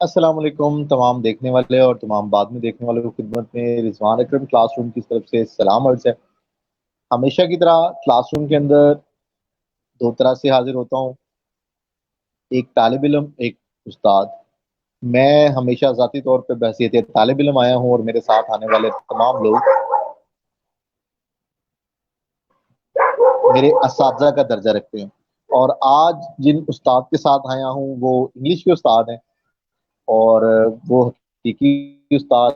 السلام علیکم تمام دیکھنے والے اور تمام بعد میں دیکھنے والوں کی خدمت میں رضوان اکرم کلاس روم کی طرف سے سلام عرض ہے۔ ہمیشہ کی طرح کلاس روم کے اندر دو طرح سے حاضر ہوتا ہوں، ایک طالب علم، ایک استاد۔ میں ہمیشہ ذاتی طور پہ بحیثیت طالب علم آیا ہوں اور میرے ساتھ آنے والے تمام لوگ میرے اساتذہ کا درجہ رکھتے ہیں، اور آج جن استاد کے ساتھ آیا ہوں وہ انگلش کے استاد ہیں، اور وہ حقیقی استاد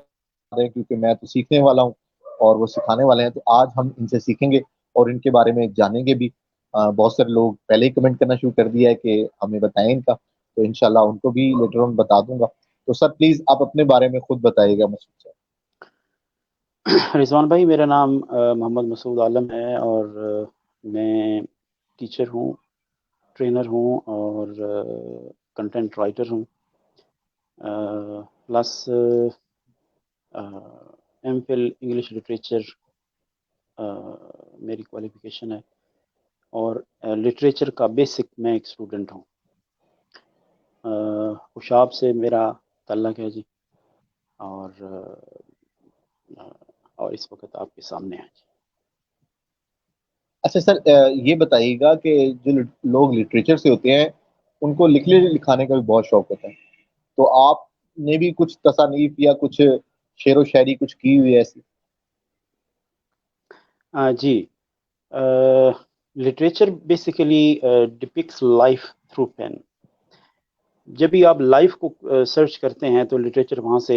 ہیں کیونکہ میں تو سیکھنے والا ہوں اور وہ سکھانے والے ہیں۔ تو آج ہم ان سے سیکھیں گے اور ان کے بارے میں جانیں گے بھی۔ بہت سارے لوگ پہلے ہی کمنٹ کرنا شروع کر دیا ہے کہ ہمیں بتائیں ان کا، تو انشاءاللہ ان کو بھی لیٹر آن بتا دوں گا۔ تو سر پلیز آپ اپنے بارے میں خود بتائیے گا مسعود صاحب۔ رضوان بھائی، میرا نام محمد مسعود عالم ہے اور میں ٹیچر ہوں، ٹرینر ہوں اور کنٹینٹ رائٹر ہوں، plus M Phil English literature میری کوالیفیکیشن ہے، اور لٹریچر کا بیسک میں ایک اسٹوڈنٹ ہوں۔ خوشاب سے میرا تعلق ہے جی، اور اس وقت آپ کے سامنے ہے جی۔ اچھا سر، یہ بتائیے گا کہ جو لوگ لٹریچر سے ہوتے ہیں ان کو لکھنے لکھانے کا بھی بہت شوق ہوتا ہے، تو آپ نے بھی کچھ تصانیف یا کچھ شعر و شاعری کچھ کی ہوئی ہے ایسی؟ جی، literature basically depicts life through pain. جب بھی آپ لائف کو سرچ کرتے ہیں تو لٹریچر وہاں سے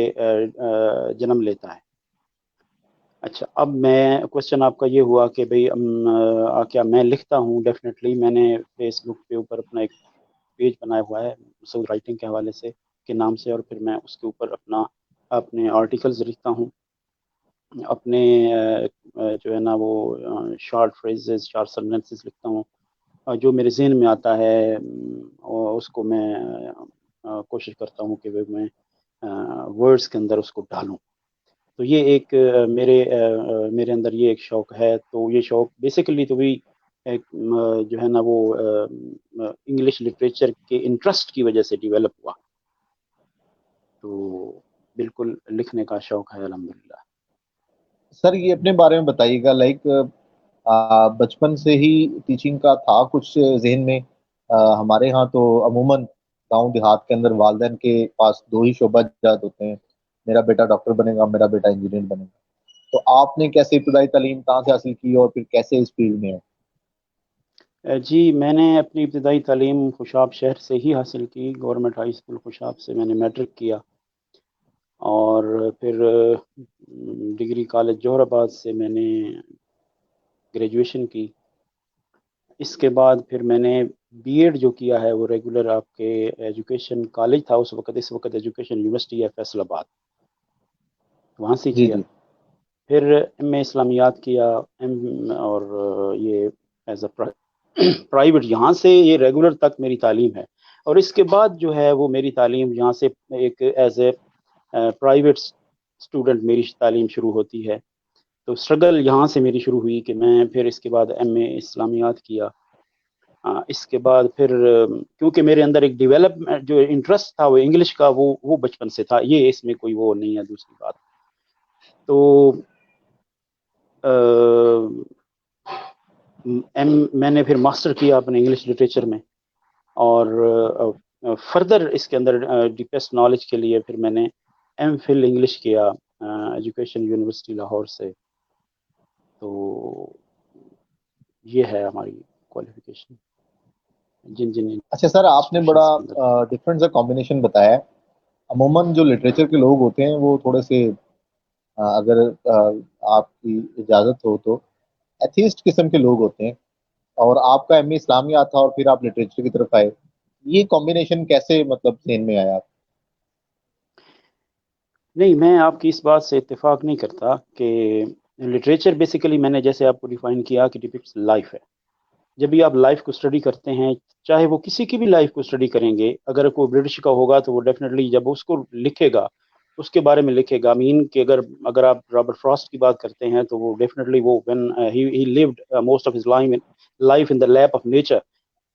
جنم لیتا ہے۔ اچھا، اب میں کوشچن آپ کا یہ ہوا کہ بھئی کیا میں لکھتا ہوں؟ ڈیفینیٹلی میں نے فیس بک پہ اوپر اپنا ایک پیج بنایا ہوا ہے مسعود رائٹنگ کے حوالے سے کے نام سے، اور پھر میں اس کے اوپر اپنے آرٹیکلز لکھتا ہوں، اپنے جو ہے نا وہ شارٹ فریزز، شارٹ سینٹنسز لکھتا ہوں، جو میرے ذہن میں آتا ہے اور اس کو میں کوشش کرتا ہوں کہ میں ورڈز کے اندر اس کو ڈالوں۔ تو یہ ایک میرے اندر یہ ایک شوق ہے۔ تو یہ شوق بیسیکلی تو بھی جو ہے نا وہ انگلش لٹریچر کے انٹرسٹ کی وجہ سے ڈیولپ ہوا، تو بالکل لکھنے کا شوق ہے الحمدللہ۔ سر یہ اپنے بارے میں بتائیے گا، لائک بچپن سے ہی ٹیچنگ کا تھا کچھ ذہن میں؟ ہمارے ہاں تو عموماً گاؤں دیہات کے اندر والدین کے پاس دو ہی شعبہ جات ہوتے ہیں، میرا بیٹا ڈاکٹر بنے گا، میرا بیٹا انجینئر بنے گا۔ تو آپ نے کیسے ابتدائی تعلیم کہاں سے حاصل کی اور پھر کیسے اس فیلڈ میں ہے؟ جی، میں نے اپنی ابتدائی تعلیم خوشاب شہر سے ہی حاصل کی، گورنمنٹ ہائی اسکول خوشاب سے میں نے میٹرک کیا، اور پھر ڈگری کالج جوہر آباد سے میں نے گریجویشن کی۔ اس کے بعد پھر میں نے بی ایڈ جو کیا ہے وہ ریگولر آپ کے ایجوکیشن کالج تھا اس وقت ایجوکیشن یونیورسٹی ہے فیصل آباد، وہاں سے جی کیا۔ جی پھر ایم اے اسلامیات کیا، اور یہ ایز اے پرائیویٹ، یہاں سے یہ ریگولر تک میری تعلیم ہے۔ اور اس کے بعد جو ہے وہ میری تعلیم یہاں سے ایک ایز اے پرائیویٹ اسٹوڈنٹ میری تعلیم شروع ہوتی ہے۔ تو اسٹرگل یہاں سے میری شروع ہوئی کہ میں پھر اس کے بعد ایم اے اسلامیات کیا۔ اس کے بعد پھر کیونکہ میرے اندر ایک ڈیولپمنٹ جو انٹرسٹ تھا وہ انگلش کا، وہ بچپن سے تھا، یہ اس میں کوئی وہ نہیں ہے دوسری بات۔ تو میں نے پھر ماسٹر کیا اپنے انگلش لٹریچر میں، اور فردر اس کے اندر ڈیپسٹ نالج کے لیے پھر میں نے ایم فل انگلش کیا ایجوکیشن یونیورسٹی لاہور سے۔ تو یہ ہے ہماری کوالیفیکیشن جن اچھا سر، آپ نے بڑا انسٹیٹیوشنس کے اندر۔ ڈفرینٹ سا کمبینیشن بتایا ہے۔ عموماً جو لٹریچر کے لوگ ہوتے ہیں وہ تھوڑے سے اگر آپ کی اجازت ہو تو ایتھیسٹ قسم کے لوگ ہوتے ہیں، اور آپ کا ایم اے اسلامیات تھا اور پھر آپ لٹریچر کی طرف آئے، یہ کمبینیشن کیسے مطلب ذہن میں آیا؟ نہیں، میں آپ کی اس بات سے اتفاق نہیں کرتا کہ لٹریچر بیسیکلی میں نے جیسے آپ کو ڈیفائن کیا کہ ڈپکٹس لائف ہے۔ جب بھی آپ لائف کو اسٹڈی کرتے ہیں، چاہے وہ کسی کی بھی لائف کو اسٹڈی کریں گے، اگر کوئی برٹش کا ہوگا تو وہ ڈیفینیٹلی جب اس کو لکھے گا اس کے بارے میں لکھے گا، مین کہ اگر آپ رابرٹ فراسٹ کی بات کرتے ہیں تو وہ ڈیفینیٹلی وہ when he lived most of his life in the lap of nature،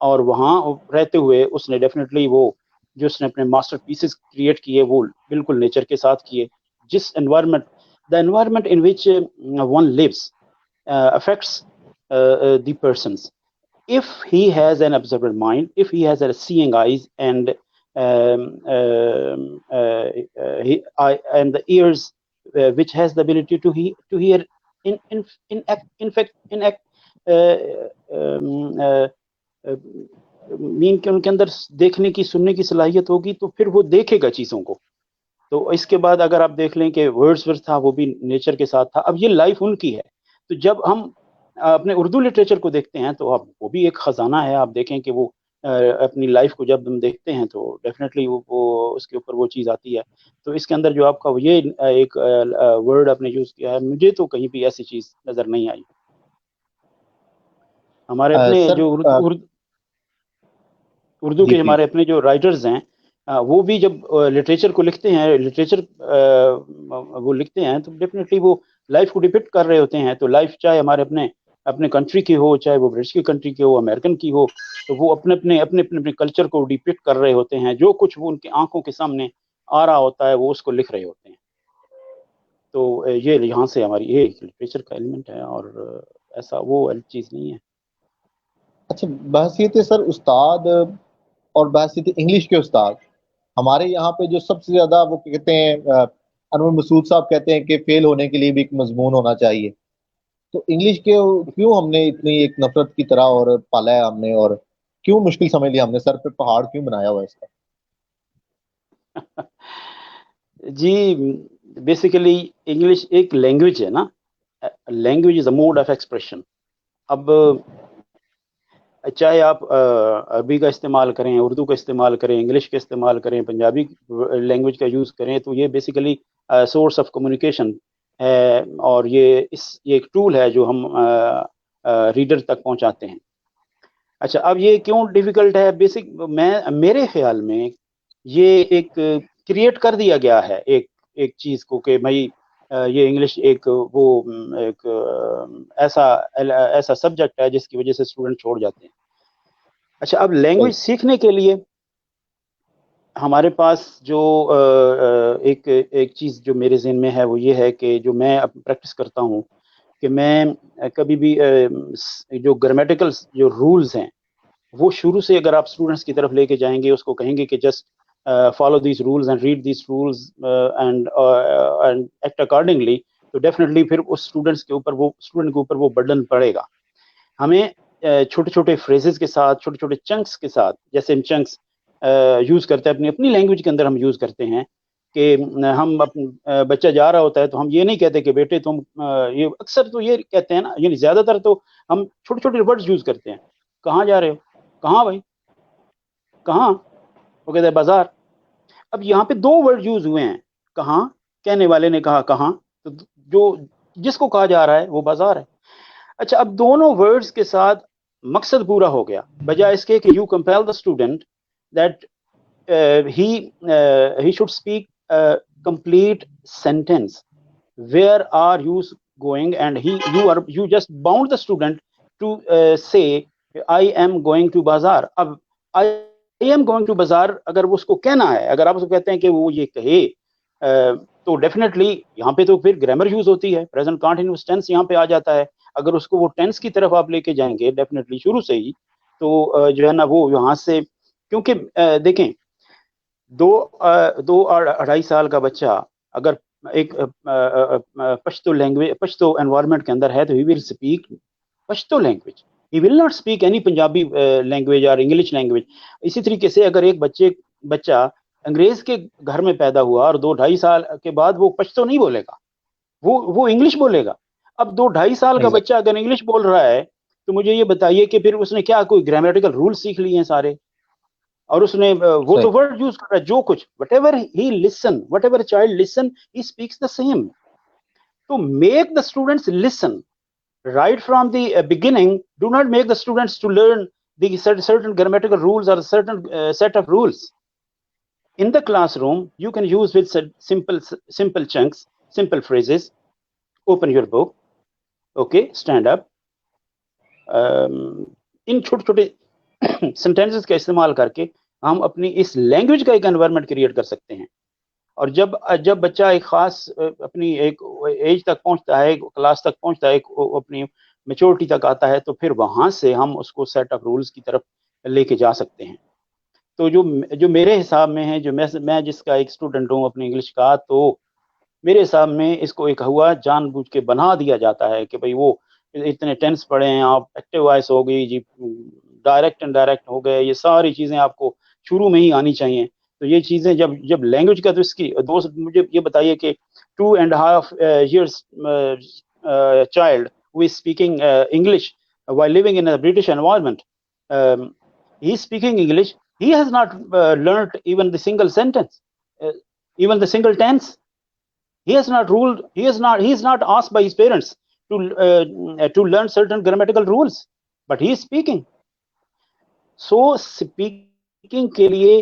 اور وہاں رہتے ہوئے اس نے ڈیفینیٹلی وہ جو اس نے اپنے ماسٹر پیسز کریٹ کیے وہ بالکل نیچر کے ساتھ کیے. جس environment, the environment in which one lives affects the persons. If he has an observant mind, if he has a seeing eyes and and the ears which has the ability to hear, in fact مین کہ ان کے اندر دیکھنے کی سننے کی صلاحیت ہوگی تو پھر وہ دیکھے گا چیزوں کو. تو اس کے بعد اگر آپ دیکھ لیں کہ ورڈز تھا وہ بھی نیچر کے ساتھ تھا. اب یہ لائف ان کی ہے. تو جب ہم اپنے اردو لٹریچر کو دیکھتے ہیں تو اب وہ بھی ایک خزانہ ہے. آپ دیکھیں کہ وہ اپنی لائف کو جب ہم دیکھتے ہیں تو ڈیفینیٹلی وہ اس کے اوپر وہ چیز آتی ہے. تو اس کے اندر جو آپ کا یہ ایک ورڈ آپ نے یوز کیا ہے, مجھے تو کہیں بھی ایسی چیز نظر نہیں آئی. ہمارے اپنے سر جو اردو جی کے پلیز. ہمارے اپنے جو رائٹرز ہیں وہ بھی جب لٹریچر کو لکھتے ہیں, لٹریچر وہ لکھتے ہیں تو ڈیفینیٹلی وہ لائف کو ڈپکٹ کر رہے ہوتے ہیں. تو لائف چاہے ہمارے اپنے کنٹری کی ہو, چاہے وہ برٹش کی کنٹری کی ہو, امریکن کی ہو, تو وہ اپنے کلچر کو ڈپکٹ کر رہے ہوتے ہیں. جو کچھ وہ ان کی آنکھوں کے سامنے آ رہا ہوتا ہے وہ اس کو لکھ رہے ہوتے ہیں. تو یہ یہاں سے ہماری یہ لٹریچر کا ایلیمنٹ ہے اور ایسا وہ چیز نہیں ہے. اچھا, بحثیت سر استاد اور بحثیت انگلش کے استاد, ہمارے یہاں پہ جو سب سے زیادہ وہ کہتے ہیں انور مسعود صاحب کہتے ہیں کہ فیل ہونے کے لیے بھی ایک مضمون ہونا چاہیے. تو انگلش کے کیوں ہم نے اتنی ایک نفرت کی طرح اور پالا ہے ہم نے, اور کیوں مشکل سمجھ لیا ہم نے, سر پہ پہاڑ کیوں بنایا ہوا ہے اس کا؟ جی بیسیکلی انگلش ایک لینگویج ہے نا, language is a mode of expression. اب چاہے آپ عربی کا استعمال کریں, اردو کا استعمال کریں, انگلش کا استعمال کریں, پنجابی لینگویج کا یوز کریں, تو یہ بیسیکلی سورس آف کمیونیکیشن ہے اور یہ ایک ٹول ہے جو ہم ریڈر تک پہنچاتے ہیں. اچھا, اب یہ کیوں ڈیفیکلٹ ہے؟ میرے خیال میں یہ ایک کریٹ کر دیا گیا ہے ایک چیز کو کہ بھائی یہ انگلش ایک ایسا سبجیکٹ ہے جس کی وجہ سے اسٹوڈنٹ چھوڑ جاتے ہیں. اچھا, اب لینگویج سیکھنے کے لیے ہمارے پاس جو ایک چیز جو میرے ذہن میں ہے وہ یہ ہے کہ جو میں پریکٹس کرتا ہوں کہ میں کبھی بھی جو گرامیٹیکل جو رولز ہیں وہ شروع سے اگر آپ اسٹوڈنٹس کی طرف لے کے جائیں گے, اس کو کہیں گے کہ just follow these rules and read these rules and act accordingly, تو ڈیفینیٹلی پھر اس اسٹوڈنٹ کے اوپر وہ برڈن پڑے گا. ہمیں چھوٹے چھوٹے فریزز کے ساتھ, چھوٹے چھوٹے چنکس کے ساتھ, جیسے ہم چنکس یوز کرتے ہیں اپنی لینگویج کے اندر ہم یوز کرتے ہیں کہ ہم بچہ جا رہا ہوتا ہے تو ہم یہ نہیں کہتے کہ بیٹے تم یہ اکثر تو یہ کہتے ہیں نا, یعنی زیادہ تر تو ہم چھوٹے چھوٹے ورڈز یوز کرتے ہیں. کہاں جا رہے ہو؟ کہاں بھائی, کہاں؟ وہ کہتے ہیں بازار. اب یہاں پہ 2 ورڈ یوز ہوئے ہیں, کہاں, کہنے والے نے کہا کہاں, تو جو جس کو کہا جا رہا ہے وہ بازار ہے. اچھا, اب دونوں ورڈز کے ساتھ مقصد پورا ہو گیا, بجائے اس کے کہ you compel the student that he should speak a complete sentence, where are you going, and you just bound the student to say I am going to bazaar. اب I am going to bazaar اگر وہ اس کو کہنا ہے, اگر آپ اس کو کہتے ہیں کہ وہ یہ کہے تو ڈیفینیٹلی یہاں پہ تو پھر گرامر یوز ہوتی ہے, پریزنٹ کنٹینیوس ٹینس یہاں پہ آ جاتا ہے. اگر اس کو وہ ٹینس کی طرف آپ لے کے جائیں گے ڈیفینیٹلی شروع سے ہی, تو جو ہے نا وہ یہاں سے, کیونکہ دیکھیں 2-2.5 سال کا بچہ اگر ایک پشتو لینگویج, پشتو انوائرمنٹ کے اندر ہے تو he will speak Pashto language, he will not speak any Punjabi language اور انگلش لینگویج. اسی طریقے سے اگر ایک بچہ انگریز کے گھر میں پیدا ہوا اور 2-2.5 سال کے بعد وہ پشتو نہیں بولے گا, وہ انگلش بولے گا. اب 2-2.5 سال کا بچہ اگر انگلش بول رہا ہے تو مجھے یہ بتائیے کہ پھر اس نے کیا کوئی گرامیٹیکل رول سیکھ لیے ہیں سارے, اور اس نے وہ تو ورڈ یوز کر رہا ہے جو کچھ, whatever child listen he speaks the same. تو make the students listen right from the beginning. Do not make the students to learn the certain grammatical rules or certain set of rules. In the classroom you can use with simple chunks, simple phrases. Open your book, okay, stand up, ان چھوٹے چھوٹے sentences کا استعمال کر کے ہم اپنی اس language کا ایک انوائرمنٹ کریٹ کر سکتے ہیں. اور جب بچہ ایک خاص اپنی ایک ایج تک پہنچتا ہے, کلاس تک پہنچتا ہے, اپنی میچورٹی تک آتا ہے, تو پھر وہاں سے ہم اس کو سیٹ آف رولز کی طرف لے کے جا سکتے ہیں. تو جو میرے حساب میں ہے, جو میں جس کا ایک اسٹوڈنٹ ہوں اپنی انگلش کا, تو میرے حساب میں اس کو ایک ہوا جان بوجھ کے بنا دیا جاتا ہے کہ بھئی وہ اتنے ٹینس پڑھے ہیں آپ, ایکٹیو وائس ہو گئی جی, ڈائریکٹ اینڈ ڈائریکٹ ہو گئے, یہ ساری چیزیں آپ کو شروع میں ہی آنی چاہیے. تو یہ چیزیں جب لینگویج کا, تو اس کی دوست مجھے یہ بتائیے کہ 2.5 years child who is speaking English while living in a British environment, he is speaking English, he has not learnt even the single sentence, even the single tense. He has not ruled, he is not asked by his parents to learn certain grammatical rules, but he is speaking. So speaking کے لیے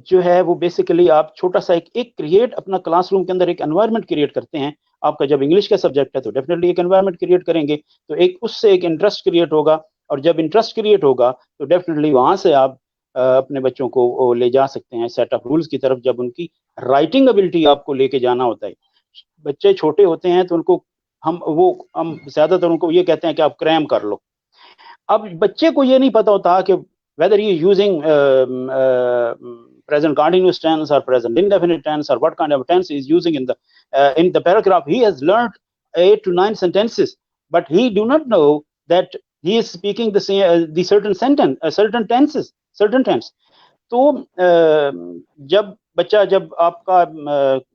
جو ہے وہ basically آپ چھوٹا سا ایک create اپنا کلاس روم کے اندر ایک انوائرمنٹ کریٹ کرتے ہیں. آپ کا جب انگلش کا سبجیکٹ ہے تو ڈیفینیٹلی ایک انوائرمنٹ کریٹ کریں گے, تو اس سے ایک انٹرسٹ کریٹ ہوگا, اور جب انٹرسٹ کریٹ ہوگا تو ڈیفینیٹلی وہاں سے آپ اپنے بچوں کو لے جا سکتے ہیں سیٹ آف رولز کی طرف. جب ان کی رائٹنگ ابلٹی آپ کو لے کے جانا ہوتا ہے, بچے چھوٹے ہوتے ہیں تو ان کو ہم زیادہ تر ان کو یہ کہتے ہیں کہ آپ کریم کر لو. اب بچے کو یہ نہیں پتا ہوتا کہ whether he is using present continuous tense or present indefinite tense, or what kind of tense he is using in the paragraph. He has learned 8 to 9 sentences, but he do not know that he is speaking the certain sentence, certain tenses, certain tense. تو جب آپ کا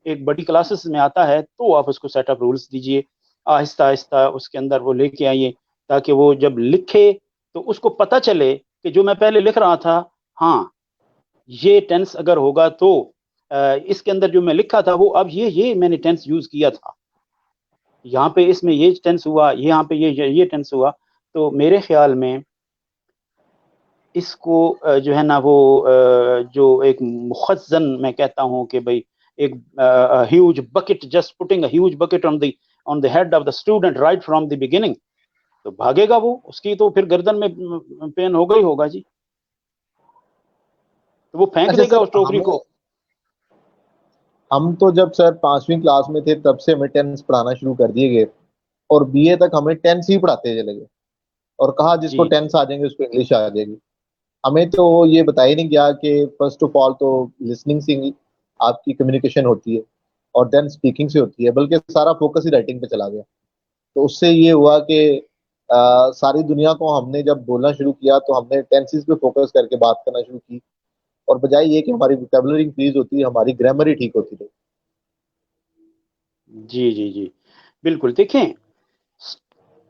ایک بڑی classes میں آتا ہے تو آپ اس کو سیٹ اپ رولز دیجئے, آہستہ آہستہ اس کے اندر وہ لے کے آئیے, تاکہ وہ جب لکھے تو اس کو پتہ چلے کہ جو میں پہلے لکھ رہا تھا, ہاں یہ ٹینس اگر ہوگا تو اس کے اندر جو میں لکھا تھا وہ اب یہ میں نے ٹینس یوز کیا تھا, یہاں پہ اس میں یہ ٹینس ہوا, یہاں پہ یہ ٹینس ہوا. تو میرے خیال میں اس کو جو ہے نا وہ جو ایک مخزن میں کہتا ہوں کہ بھئی ایک huge bucket, just putting a huge bucket on the head of the student right from the beginning, تو بھاگے گا وہ, اس کی تو پھر گردن میں پین ہوگا ہی ہوگا جی, تو وہ پھینک دے گا اس ٹوکری کو. ہم تو جب سر 5ویں کلاس میں تھے تب سے ہمیں ٹینس پڑھانا شروع کر دیے گئے, اور بی اے تک ہمیں ٹینس ہی پڑھاتے چلے گئے, اور کہا جس کو ٹینس آ جائیں گے اس کو انگلش آ جائے گی. ہمیں تو یہ بتایا نہیں گیا کہ فرسٹ آف آل تو لسننگ سے آپ کی کمیونیکیشن ہوتی ہے, اور دین اسپیکنگ سے ہوتی ہے, بلکہ سارا فوکس ہی رائٹنگ پہ چلا گیا. تو اس سے یہ ہوا کہ ساری دنیا کو ہم نے جب بولنا شروع کیا تو ہم نے ٹینسز پہ فوکس کر کے بات کرنا شروع کی, اور بجائے یہ کہ ہماری ووکیبلری انکریز ہوتی ہے, ہماری گرامر ہی ٹھیک ہوتی ہے. جی بالکل. دیکھیں,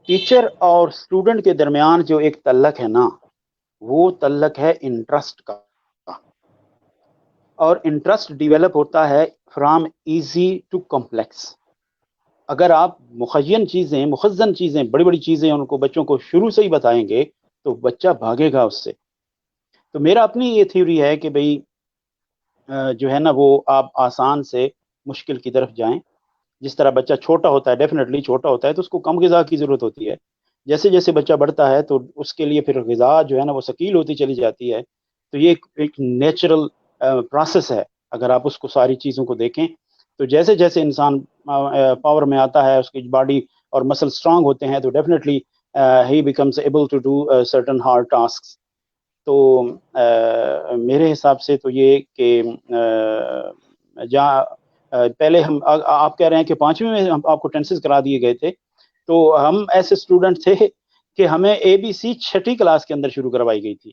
ٹیچر اور اسٹوڈنٹ کے درمیان جو ایک تعلق ہے نا, وہ تعلق ہے انٹرسٹ کا, اور انٹرسٹ ڈیولپ ہوتا ہے فرام ایزی ٹو کمپلیکس. اگر آپ مخزن چیزیں بڑی بڑی چیزیں ان کو بچوں کو شروع سے ہی بتائیں گے تو بچہ بھاگے گا اس سے. تو میرا اپنی یہ تھیوری ہے کہ بھئی جو ہے نا وہ آپ آسان سے مشکل کی طرف جائیں. جس طرح بچہ چھوٹا ہوتا ہے, ڈیفینیٹلی چھوٹا ہوتا ہے تو اس کو کم غذا کی ضرورت ہوتی ہے. جیسے جیسے بچہ بڑھتا ہے تو اس کے لیے پھر غذا جو ہے نا وہ ثقیل ہوتی چلی جاتی ہے. تو یہ ایک نیچرل پروسیس ہے. اگر آپ اس کو ساری چیزوں کو دیکھیں تو جیسے جیسے انسان پاور میں آتا ہے, اس کی باڈی اور مسل اسٹرانگ ہوتے ہیں, تو definitely he becomes able to do certain hard tasks. تو میرے حساب سے تو یہ کہ جہاں پہلے آپ کہہ رہے ہیں کہ 5ویں میں ہم آپ کو ٹینسز کرا دیے گئے تھے, تو ہم ایسے اسٹوڈنٹ تھے کہ ہمیں ABC 6ٹھی کلاس کے اندر شروع کروائی گئی تھی.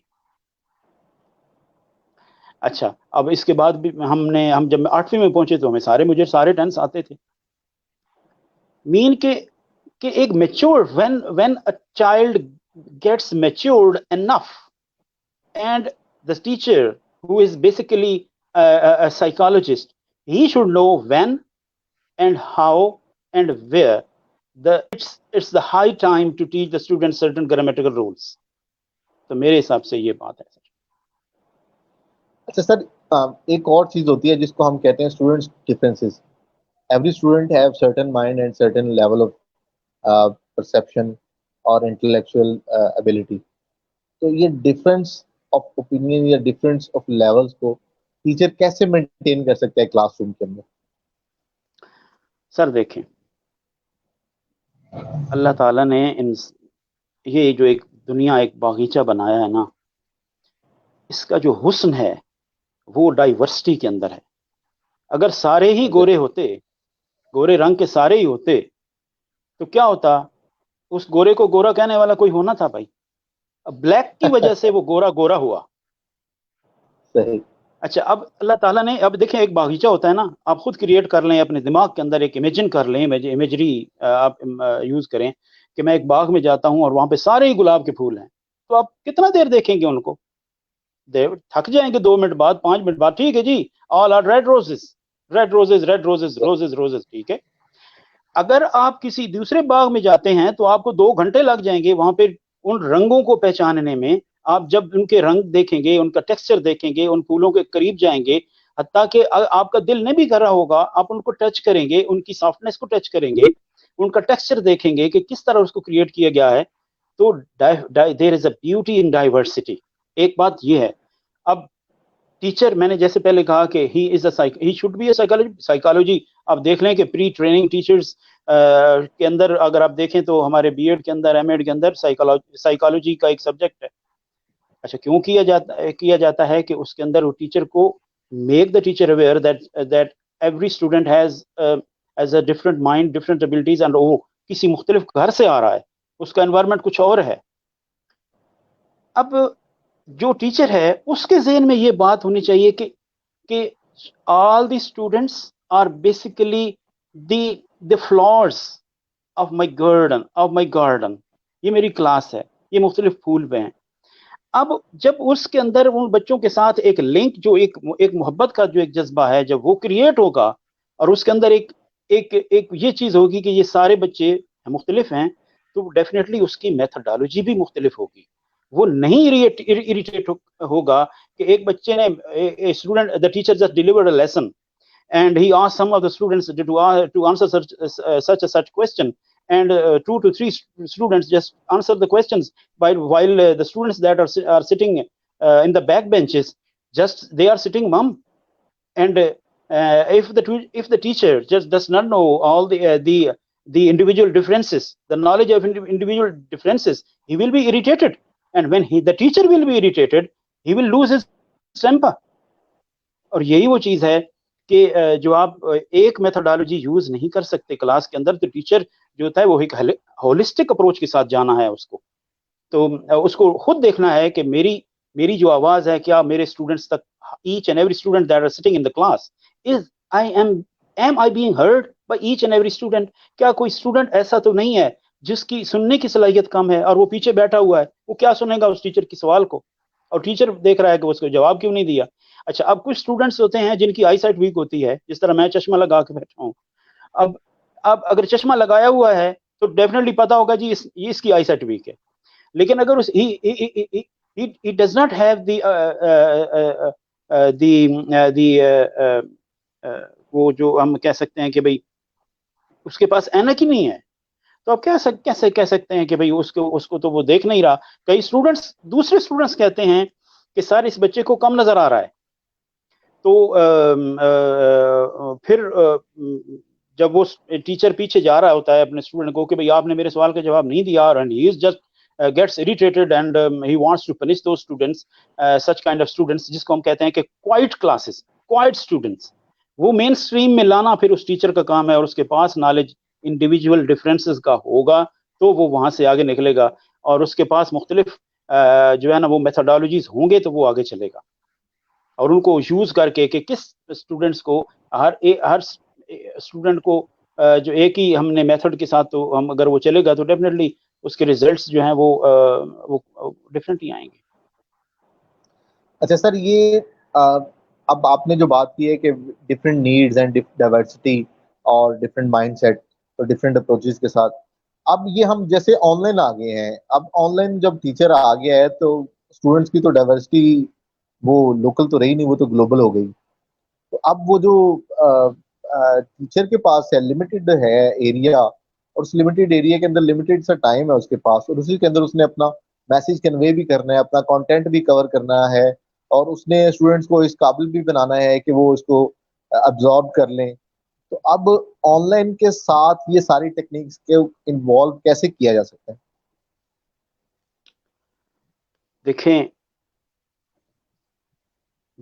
اچھا, اب اس کے بعد بھی ہم جب 8ویں میں پہنچے تو ہمیں مجھے سارے ٹینس آتے تھے. مین کہ ایک mature when a child gets matured enough, and the teacher who is basically a psychologist, he should know when and how and where it's the high time to teach the students certain grammatical rules. تو میرے حساب سے یہ بات ہے سر. اچھا سر, ایک اور چیز ہوتی ہے جس کو ہم کہتے ہیں students differences. Every student have certain mind and certain level of perception اور انٹلیکچوئل ابیلٹی. تو یہ ڈفرینس آف اوپینین یا ڈفرینس آف لیولس کو ٹیچر کیسے مینٹین کر سکتا ہے کلاس روم کے اندر؟ سر دیکھیں، اللہ تعالیٰ نے یہ جو ایک دنیا ایک باغیچہ بنایا ہے نا، اس کا جو حسن ہے وہ ڈائیورسٹی کے اندر ہے. اگر سارے ہی گورے ہوتے، گورے رنگ کے سارے ہی ہوتے، تو کیا ہوتا؟ اس گورے کو گورا کہنے والا کوئی ہونا تھا بھائی. بلیک کی وجہ سے وہ گورا گورا ہوا. صحیح. اچھا، اب اللہ تعالیٰ نے، اب دیکھیں ایک باغیچہ ہوتا ہے نا، آپ خود کریٹ کر لیں اپنے دماغ کے اندر، ایک امیجن کر لیں، امیجری آپ یوز کریں کہ میں ایک باغ میں جاتا ہوں اور وہاں پہ سارے ہی گلاب کے پھول ہیں، تو آپ کتنا دیر دیکھیں گے ان کو؟ تھک جائیں گے 2 منٹ بعد، 5 منٹ بعد. ٹھیک ہے جی، all are red roses, red roses, red roses, roses roses, ٹھیک ہے. اگر آپ کسی دوسرے باغ میں جاتے ہیں تو آپ کو 2 گھنٹے لگ جائیں گے وہاں پہ ان رنگوں کو پہچاننے میں. آپ جب ان کے رنگ دیکھیں گے، ان کا ٹیکسچر دیکھیں گے، ان پھولوں کے قریب جائیں گے، حتیٰ کہ آپ کا دل نہیں بھی کر رہا ہوگا، آپ ان کو ٹچ کریں گے، ان کی سافٹنس کو ٹچ کریں گے، ان کا ٹیکسچر دیکھیں گے کہ کس طرح اس کو کریٹ کیا گیا ہے. تو دیر از اے بیوٹی ان ڈائیورسٹی. ایک بات یہ ہے. اب ٹیچر، میں نے جیسے پہلے کہا کہ he should be a psychology. آپ دیکھ لیں کہ پری ٹریننگ ٹیچرز کے اندر اگر آپ دیکھیں تو ہمارے بی ایڈ کے اندر، ایم ایڈ کے اندر سائیکالوجی کا ایک سبجیکٹ ہے. اچھا، کیوں کیا جاتا ہے کہ اس کے اندر وہ ٹیچر کو make the teacher aware that every student has a different mind, different abilities, and وہ کسی مختلف گھر سے آ رہا ہے، اس کا انوائرمنٹ کچھ اور ہے. اب جو ٹیچر ہے اس کے ذہن میں یہ بات ہونی چاہیے کہ all the students are basically the flowers of my garden. یہ میری کلاس ہے، یہ مختلف پھول پہ ہیں. اب جب اس کے اندر ان بچوں کے ساتھ ایک لنک، جو ایک محبت کا جو ایک جذبہ ہے، جب وہ کریٹ ہوگا اور اس کے اندر ایک یہ چیز ہوگی کہ یہ سارے بچے مختلف ہیں، تو ڈیفینیٹلی اس کی میتھڈالوجی بھی مختلف ہوگی. وہ نہیں اریٹیٹ ہوگا کہ ایک بچے نے student, the teacher just delivered a lesson and he asked some of the students to answer such question, and 2 to 3 students just answer the questions, while the students that are sitting in the back benches, just they are sitting mum. And if the teacher just does not know all the individual differences, the knowledge of individual differences, he will be irritated, and when the teacher will be irritated, he will lose his temper. اور یہی وہ چیز ہے کہ جو آپ ایک methodology use نہیں کر سکتے کلاس کے اندر، تو ٹیچر جو ہوتا ہے وہ ایک ہولسٹک اپروچ کے ساتھ جانا ہے اس کو. تو اس کو خود دیکھنا ہے کہ میری جو آواز ہے، کیا میرے اسٹوڈنٹس تک، each and every student that are sitting in the class, am I being heard by each and every student. کیا کوئی اسٹوڈنٹ ایسا تو نہیں ہے جس کی سننے کی صلاحیت کم ہے اور وہ پیچھے بیٹھا ہوا ہے، وہ کیا سنے گا اس ٹیچر کی سوال کو، اور ٹیچر دیکھ رہا ہے کہ اس کو جواب کیوں نہیں دیا. اچھا، اب کچھ اسٹوڈنٹس ہوتے ہیں جن کی آئی سائٹ ویک ہوتی ہے، جس طرح میں چشمہ لگا کے بیٹھا ہوں. اب اگر چشمہ لگایا ہوا ہے تو ڈیفینیٹلی پتا ہوگا جی اس کی آئی سائٹ ویک ہے. لیکن اگر he does not have وہ جو ہم کہہ سکتے ہیں کہ بھئی اس کے پاس اینک ہی نہیں ہے، تو آپ کیسے کہہ سکتے ہیں کہ بھئی اس کو تو وہ دیکھ نہیں رہا. کئی دوسرے اسٹوڈنٹس کہتے ہیں کہ سر اس بچے کو کم نظر آ رہا ہے. تو پھر جب وہ ٹیچر پیچھے جا رہا ہوتا ہے اپنے اسٹوڈنٹ کو کہ بھئی آپ نے میرے سوال کا جواب نہیں دیا، and he is just gets irritated and he wants to punish those students, such kind of students جس کو ہم کہتے ہیں کہ quiet classes, quiet students. وہ مین اسٹریم میں لانا پھر اس ٹیچر کا کام ہے، اور اس کے پاس نالج انڈیویجول ڈفرینسز کا ہوگا تو وہ وہاں سے آگے نکلے گا، اور اس کے پاس مختلف جو ہے نا وہ میتھڈالوجیز ہوں گے تو وہ آگے چلے گا. اور ان کو یوز کر کے کہ کس اسٹوڈنٹس کو، ہر اسٹوڈنٹ کو جو ایک ہی ہم نے میتھڈ کے ساتھ تو ہم اگر وہ چلے گا تو ڈیفینیٹلی اس کے ریزلٹس جو ہیں وہ ڈفرینٹ ہی آئیں گے. اچھا سر، یہ اب آپ نے جو بات کی ہے کہ ڈفرینٹ نیڈز اینڈ ڈائیورسٹی اور ڈفرینٹ مائنڈ سیٹ اور ڈفرینٹ اپروچز کے ساتھ، اب یہ ہم جیسے آن لائن آ گئے ہیں، اب آن لائن جب ٹیچر آ گیا ہے تو اسٹوڈنٹس کی تو ڈائیورسٹی وہ لوکل تو رہی نہیں، وہ تو گلوبل ہو گئی. تو اب وہ جو ٹیچر کے پاس ہے لمیٹڈ ہے ایریا، اور اس لمیٹڈ ایریا کے اندر لمیٹڈ سا ٹائم ہے اس کے پاس، اور اسی کے اندر اس نے اپنا میسج کنوے بھی کرنا ہے, اپنا کانٹینٹ بھی کور کرنا ہے, اور اس نے اسٹوڈنٹس کو اس قابل بھی بنانا ہے کہ وہ اس کو ابزارب کر لیں. تو اب آن لائن کے ساتھ یہ ساری ٹیکنیکس کے انوالو کیسے کیا جا سکتا ہے؟ دیکھیں,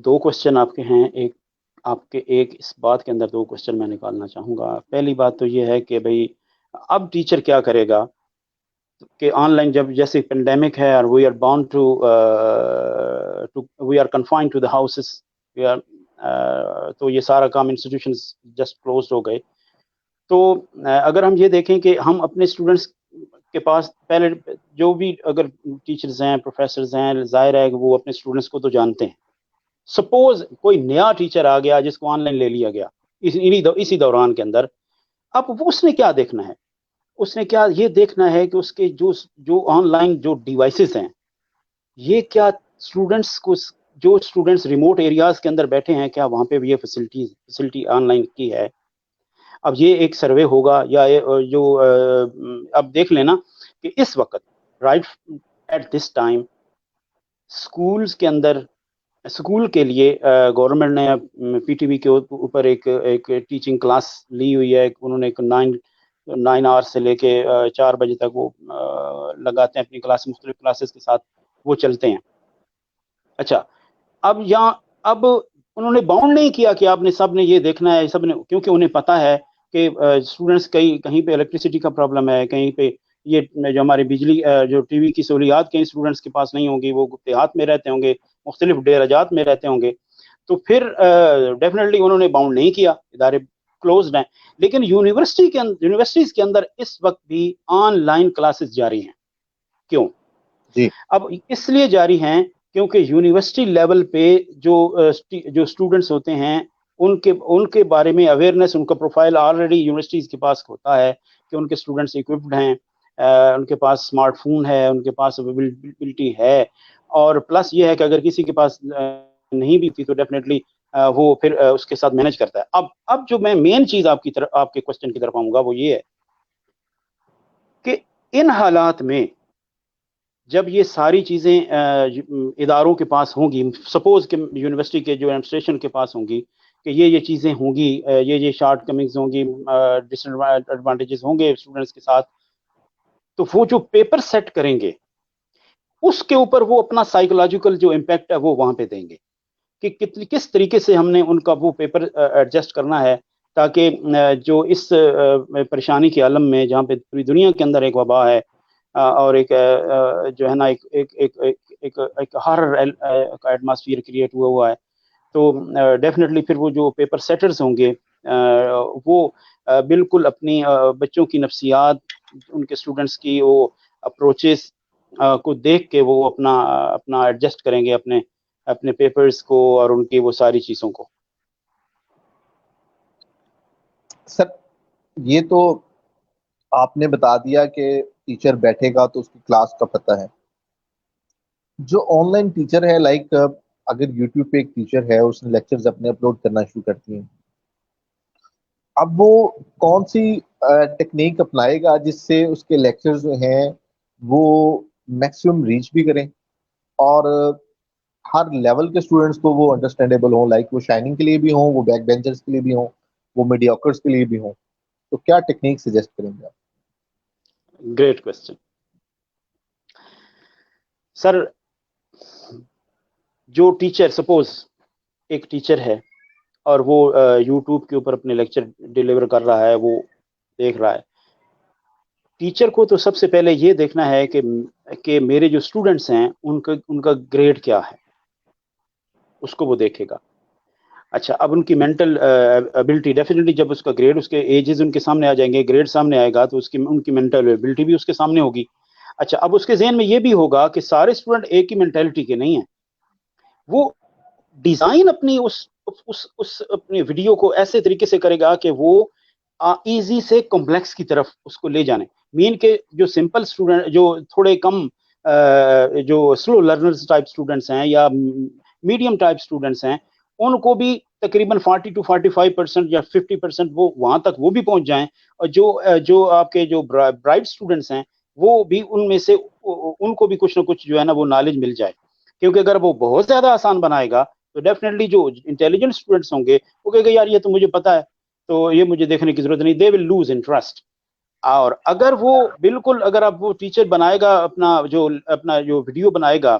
دو کوشچن آپ کے ہیں. ایک اس بات کے اندر دو کوشچن میں نکالنا چاہوں گا. پہلی بات تو یہ ہے کہ بھئی اب ٹیچر کیا کرے گا کہ آن لائن جب جیسے پینڈیمک ہے اور we are bound to we are confined to the houses, تو یہ سارا کام انسٹیٹیوشنز جسٹ کلوزڈ ہو گئے. تو اگر ہم یہ دیکھیں کہ ہم اپنے اسٹوڈنٹس کے پاس پہلے جو بھی اگر ٹیچرز ہیں, پروفیسرز ہیں, ظاہر ہے کہ وہ اپنے اسٹوڈنٹس کو تو جانتے ہیں. سپوز کوئی نیا ٹیچر آ گیا جس کو آن لائن لے لیا گیا اسی دوران کے اندر, اب اس نے کیا دیکھنا ہے؟ اس نے کیا یہ دیکھنا ہے کہ اس کے جو آن لائن جو ڈیوائسز ہیں, یہ کیا اسٹوڈنٹس کو, جو اسٹوڈنٹس ریموٹ ایریاز کے اندر بیٹھے ہیں, کیا وہاں پہ بھی یہ فیسلٹی آن لائن کی ہے؟ اب یہ ایک سروے ہوگا یا جو اب دیکھ لینا کہ اس وقت right at this time schools کے اندر, اسکول کے لیے گورنمنٹ نے پی ٹی وی کے اوپر ایک ٹیچنگ کلاس لی ہوئی ہے. انہوں نے ایک 9 آور سے لے کے 4 بجے تک وہ لگاتے ہیں اپنی کلاس, مختلف کلاسز کے ساتھ وہ چلتے ہیں. اچھا, اب انہوں نے باؤنڈ نہیں کیا کہ آپ نے سب نے یہ دیکھنا ہے, سب نے, کیونکہ انہیں پتا ہے کہ اسٹوڈنٹس کہیں پہ الیکٹریسٹی کا پرابلم ہے, کہیں پہ یہ جو ہماری بجلی جو ٹی وی کی سہولیات کہیں اسٹوڈنٹس کے پاس نہیں ہوں گی, وہ دیہات میں رہتے ہوں گے, مختلف ڈیراجات میں رہتے ہوں گے, تو پھر ڈیفینیٹلی انہوں نے باؤنڈ نہیں کیا, ادارے کلوزڈ ہیں. لیکن یونیورسٹیز کے اندر اس وقت بھی آن لائن کلاسز جاری ہیں. کیوں؟ جی, اب اس لیے جاری ہیں کیونکہ یونیورسٹی لیول پہ جو اسٹوڈنٹس ہوتے ہیں ان کے بارے میں اویئرنیس, ان کا پروفائل آلریڈی یونیورسٹیز کے پاس ہوتا ہے کہ ان کے اسٹوڈنٹس اکوپڈ ہیں, ان کے پاس اسمارٹ فون ہے, ان کے پاس اویلیبلٹی ہے, اور پلس یہ ہے کہ اگر کسی کے پاس نہیں بھی تھی تو ڈیفینیٹلی وہ پھر اس کے ساتھ مینج کرتا ہے. اب جو میں مین چیز آپ کے کوشچن کی طرف آؤں گا وہ یہ ہے کہ ان حالات میں جب یہ ساری چیزیں اداروں کے پاس ہوں گی, سپوز کہ یونیورسٹی کے جو ایڈمنسٹریشن کے پاس ہوں گی کہ یہ چیزیں ہوں گی, یہ شارٹ کمنگز ہوں گی, ڈس ایڈوانٹیجز ہوں گے اسٹوڈنٹس کے ساتھ, تو وہ جو پیپر سیٹ کریں گے اس کے اوپر وہ اپنا سائیکولوجیکل جو امپیکٹ ہے وہ وہاں پہ دیں گے کہ کس طریقے سے ہم نے ان کا وہ پیپر ایڈجسٹ کرنا ہے, تاکہ جو اس پریشانی کے عالم میں جہاں پہ پوری دنیا کے اندر ایک وبا ہے اور ایک جو ہے نا ایک ہارر کا ایٹماسفیئر کریٹ ہوا ہے, تو ڈیفینیٹلی پھر وہ جو پیپر سیٹرز ہوں گے وہ بالکل اپنی بچوں کی نفسیات, ان کے اسٹوڈنٹس کی وہ اپروچز کو دیکھ کے وہ اپنا ایڈجسٹ کریں گے اپنے پیپرز کو اور ان کی وہ ساری چیزوں کو. سر یہ تو آپ نے بتا دیا کہ ٹیچر بیٹھے گا تو اس کی کلاس کا پتہ ہے. جو آن لائن ٹیچر ہے, لائک اگر یوٹیوب پہ ایک ٹیچر ہے, اس نے لیکچرز اپنے اپلوڈ کرنا شروع کرتی ہیں, اب وہ کون سی ٹیکنیک اپنائے گا جس سے اس کے لیکچرز جو ہیں وہ میکسیمم ریچ بھی کریں اور ہر لیول کے اسٹوڈنٹس کو وہ انڈرسٹینڈیبل ہوں, لائک وہ شائننگ کے لیے بھی ہوں, وہ بیک بینچرز کے لیے بھی ہوں, وہ میڈیوکرز کے لیے بھی ہوں. تو کیا ٹیکنیک سجیسٹ کریں گے آپ؟ گریٹ کوسچن سر. جو ٹیچر, سپوز ایک ٹیچر ہے اور وہ یوٹیوب کے اوپر اپنے لیکچر ڈیلیور کر رہا ہے, وہ دیکھ رہا ہے, ٹیچر کو تو سب سے پہلے یہ دیکھنا ہے کہ میرے جو اسٹوڈنٹس ہیں ان کا گریڈ کیا ہے, اس کو وہ دیکھے گا. اچھا, اب ان کی مینٹل ابلٹی, ڈیفینیٹلی جب اس کا گریڈ, اس کے ایجز ان کے سامنے آ جائیں گے, گریڈ سامنے آئے گا تو ان کی مینٹل ابلٹی بھی اس کے سامنے ہوگی. اچھا, اب اس کے ذہن میں یہ بھی ہوگا کہ سارے اسٹوڈنٹ ایک ہی مینٹلٹی کے نہیں ہیں, وہ ڈیزائن اپنی اس اپنی ویڈیو کو ایسے طریقے سے کرے گا کہ وہ ایزی سے کمپلیکس کی طرف اس کو لے جانے. مین کہ جو سمپل اسٹوڈنٹ, جو تھوڑے کم جو سلو لرنرز ٹائپ اسٹوڈنٹس ہیں یا میڈیم ٹائپ اسٹوڈنٹس ہیں, ان کو بھی تقریباً 40 to 45% یا 50% وہ وہاں تک وہ بھی پہنچ جائیں, اور جو آپ کے جو برائٹ اسٹوڈنٹس ہیں وہ بھی ان میں سے ان کو بھی کچھ نہ کچھ جو ہے نا وہ نالج مل جائے. کیونکہ اگر وہ بہت زیادہ آسان بنائے گا تو ڈیفینیٹلی جو انٹیلیجنٹ اسٹوڈنٹس ہوں گے وہ کہے گا یار یہ تو مجھے پتا ہے, تو یہ مجھے دیکھنے کی ضرورت نہیں, دے ول لوز انٹرسٹ. اور اگر وہ بالکل, اگر اب وہ ٹیچر بنائے گا اپنا جو ویڈیو بنائے گا,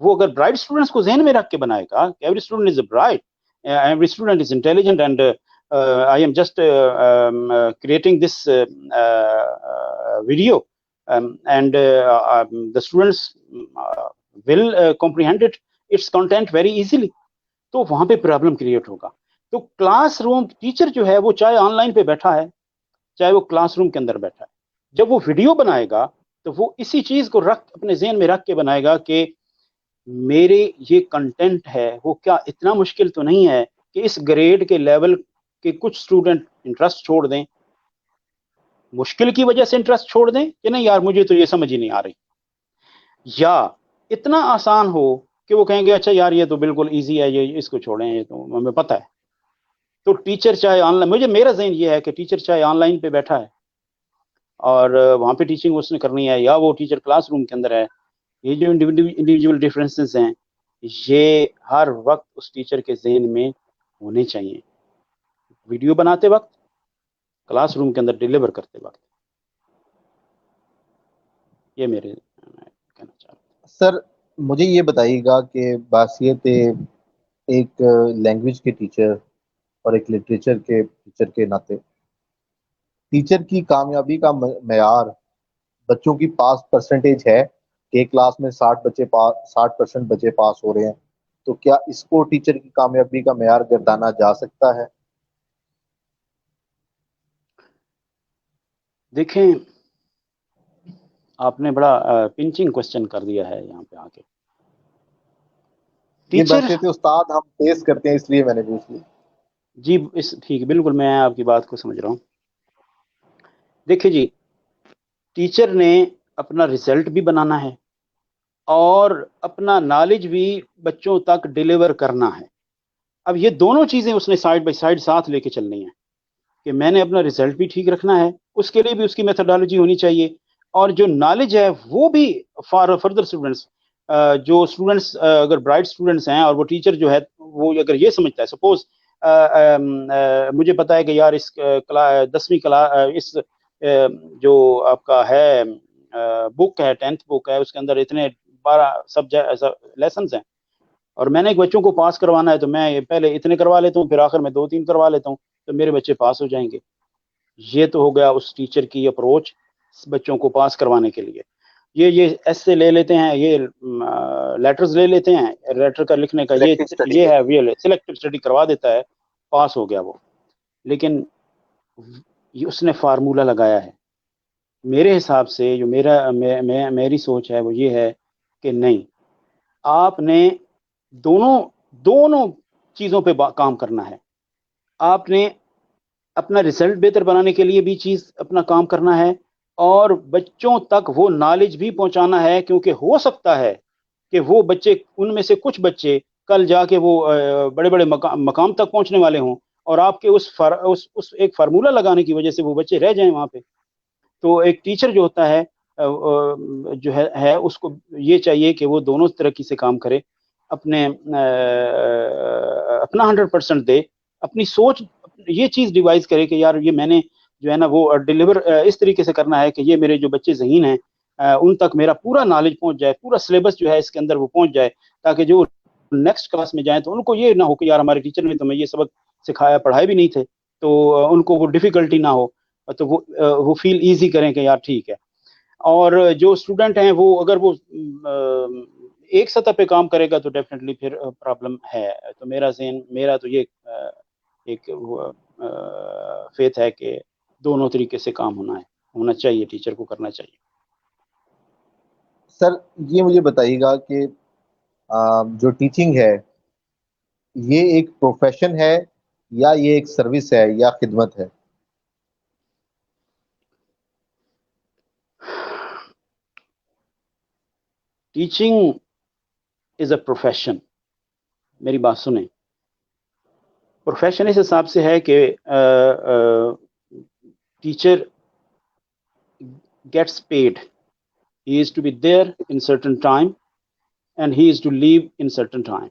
وہ اگر برائٹ اسٹوڈنٹس کو ذہن میں رکھ کے بنائے گا, every student is a bright, every student is intelligent, and I am just creating this video, and the students will comprehend its content very easily. تو وہاں پہ پرابلم کریٹ ہوگا. تو کلاس روم ٹیچر جو ہے وہ چاہے آن لائن پہ بیٹھا ہے چاہے وہ کلاس روم کے اندر بیٹھا ہے, جب وہ ویڈیو بنائے گا تو وہ اسی چیز کو اپنے ذہن میں رکھ کے بنائے گا کہ میرے یہ کنٹینٹ ہے وہ کیا اتنا مشکل تو نہیں ہے کہ اس گریڈ کے لیول کے کچھ اسٹوڈنٹ انٹرسٹ چھوڑ دیں, مشکل کی وجہ سے انٹرسٹ چھوڑ دیں کہ نہیں یار مجھے تو یہ سمجھ ہی نہیں آ رہی, یا اتنا آسان ہو کہ وہ کہیں گے اچھا یار یہ تو بالکل ایزی ہے, یہ اس کو چھوڑیں, یہ تو ہمیں پتہ ہے. تو ٹیچر چاہے آن لائن, میرا ذہن یہ ہے کہ ٹیچر چاہے آن لائن پہ بیٹھا ہے اور وہاں پہ ٹیچنگ اس نے کرنی ہے, یا وہ ٹیچر کلاس روم کے اندر ہے, یہ جو انڈیویجول ڈفرینسز ہیں یہ ہر وقت اس ٹیچر کے ذہن میں ہونے چاہیے, ویڈیو بناتے وقت, کلاس روم کے اندر ڈیلیور کرتے وقت. یہ میرے کہنا چاہ رہا ہوں. سر مجھے یہ بتائیے گا کہ بحیثیت ایک لینگویج کے ٹیچر اور ایک لٹریچر کے ٹیچر کے ناطے ٹیچر کی کامیابی کا معیار بچوں کی پاس پرسنٹیج ہے کہ ایک کلاس میں 60% بچے پاس ہو رہے ہیں, تو کیا اس کو ٹیچر کی کامیابی کا معیار گردانا جا سکتا ہے؟ دیکھیں آپ نے بڑا پنچنگ کوشچن کر دیا ہے یہاں پہ آ کے. یہ ٹیچر بحثیت استاد ہم فیس کرتے ہیں اس لیے میں نے پوچھ لی. جی ٹھیک ہے, بالکل میں آپ کی بات کو سمجھ رہا ہوں. دیکھیں جی, ٹیچر نے اپنا رزلٹ بھی بنانا ہے اور اپنا نالج بھی بچوں تک ڈیلیور کرنا ہے. اب یہ دونوں چیزیں اس نے سائڈ بائی سائڈ ساتھ لے کے چلنی ہیں کہ میں نے اپنا رزلٹ بھی ٹھیک رکھنا ہے, اس کے لیے بھی اس کی میتھڈالوجی ہونی چاہیے, اور جو نالج ہے وہ بھی فار فردر اسٹوڈنٹس, جو اسٹوڈنٹس اگر برائٹ اسٹوڈنٹس ہیں اور وہ ٹیچر جو ہے وہ اگر یہ سمجھتا ہے, سپوز مجھے پتا ہے کہ یار اس 10ویں کلاس اس جو آپ کا ہے بک ہے 10th بک ہے, اس کے اندر اتنے 12 سبجیکٹ لیسنز ہیں اور میں نے ایک بچوں کو پاس کروانا ہے, تو میں پہلے اتنے کروا لیتا ہوں, پھر آخر میں 2-3 کروا لیتا ہوں, تو میرے بچے پاس ہو جائیں گے. یہ تو ہو گیا اس ٹیچر کی اپروچ بچوں کو پاس کروانے کے لیے. یہ ایسے لے لیتے ہیں, یہ لیٹرز لے لیتے ہیں, لیٹر کا لکھنے کا یہ ہے سلیکٹو اسٹڈی کروا دیتا ہے, پاس ہو گیا وہ. لیکن یہ اس نے فارمولہ لگایا ہے. میرے حساب سے جو میری سوچ ہے وہ یہ ہے کہ نہیں, آپ نے دونوں چیزوں پہ کام کرنا ہے. آپ نے اپنا رزلٹ بہتر بنانے کے لیے بھی چیز اپنا کام کرنا ہے, اور بچوں تک وہ نالج بھی پہنچانا ہے, کیونکہ ہو سکتا ہے کہ وہ بچے, ان میں سے کچھ بچے کل جا کے وہ بڑے بڑے مقام تک پہنچنے والے ہوں, اور آپ کے اس ایک فارمولہ لگانے کی وجہ سے وہ بچے رہ جائیں وہاں پہ. تو ایک ٹیچر جو ہوتا ہے جو ہے اس کو یہ چاہیے کہ وہ دونوں طریقے سے کام کرے, اپنا 100% دے, اپنی سوچ یہ چیز ڈیوائز کرے کہ یار یہ میں نے جو ہے نا وہ ڈیلیور اس طریقے سے کرنا ہے کہ یہ میرے جو بچے ذہین ہیں ان تک میرا پورا نالج پہنچ جائے, پورا سلیبس جو ہے اس کے اندر وہ پہنچ جائے, تاکہ جو نیکسٹ کلاس میں جائیں تو ان کو یہ نہ ہو کہ یار ہمارے ٹیچر نے تو ہمیں یہ سبق سکھایا, پڑھائے بھی نہیں تھے, تو ان کو وہ ڈیفیکلٹی نہ ہو, تو وہ فیل ایزی کریں کہ یار ٹھیک ہے. اور جو اسٹوڈنٹ ہیں وہ اگر وہ ایک سطح پہ کام کرے گا تو ڈیفینیٹلی پھر پرابلم ہے. تو میرا تو یہ ایک فیتھ ہے کہ دونوں طریقے سے کام ہونا چاہیے, ٹیچر کو کرنا چاہیے. سر یہ مجھے بتائیے گا کہ جو ٹیچنگ ہے یہ ایک پروفیشن ہے یا یہ ایک سروس ہے یا خدمت ہے؟ Teaching is a profession. میری بات سنیں, پروفیشن اس حساب سے ہے کہ teacher gets paid. He is to be there in certain time and he is to leave in certain time.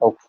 Okay.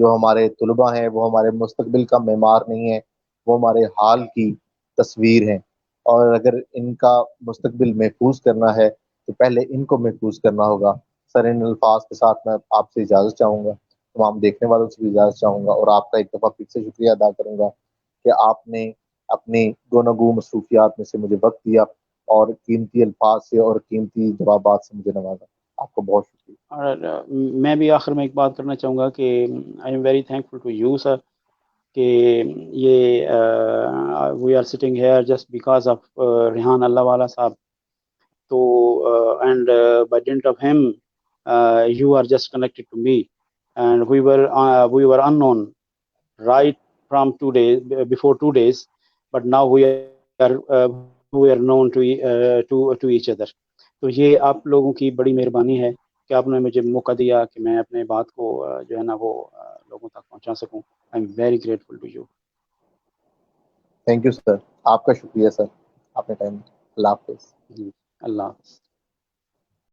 جو ہمارے طلباء ہیں وہ ہمارے مستقبل کا معمار نہیں ہے، وہ ہمارے حال کی تصویر ہیں، اور اگر ان کا مستقبل محفوظ کرنا ہے تو پہلے ان کو محفوظ کرنا ہوگا۔ سر ان الفاظ کے ساتھ میں آپ سے اجازت چاہوں گا، تمام دیکھنے والوں سے بھی اجازت چاہوں گا، اور آپ کا ایک دفعہ پھر سے شکریہ ادا کروں گا کہ آپ نے اپنی گوناگوں مصروفیات میں سے مجھے وقت دیا اور قیمتی الفاظ سے اور قیمتی جوابات سے مجھے نوازا۔ آپ کو بہت شکریہ۔ اور میں بھی آخر میں ایک بات کرنا چاہوں گا کہ I am very thankful to you sir کہ یہ we are sitting here just because of Rehan Allahwala sahab, تو and by dint of him you are just connected to me, and we were unknown right from 2 days before 2 days, but now we are known to each other. تو یہ آپ لوگوں کی بڑی مہربانی ہے کہ آپ نے مجھے موقع دیا کہ میں اپنے بات کو جو ہے نا وہ لوگوں تک پہنچا سکوں. I am very grateful to you. Thank you sir, آپ کا شکریہ سر، آپ نے ٹائم. اللہ حافظ. اللہ حافظ.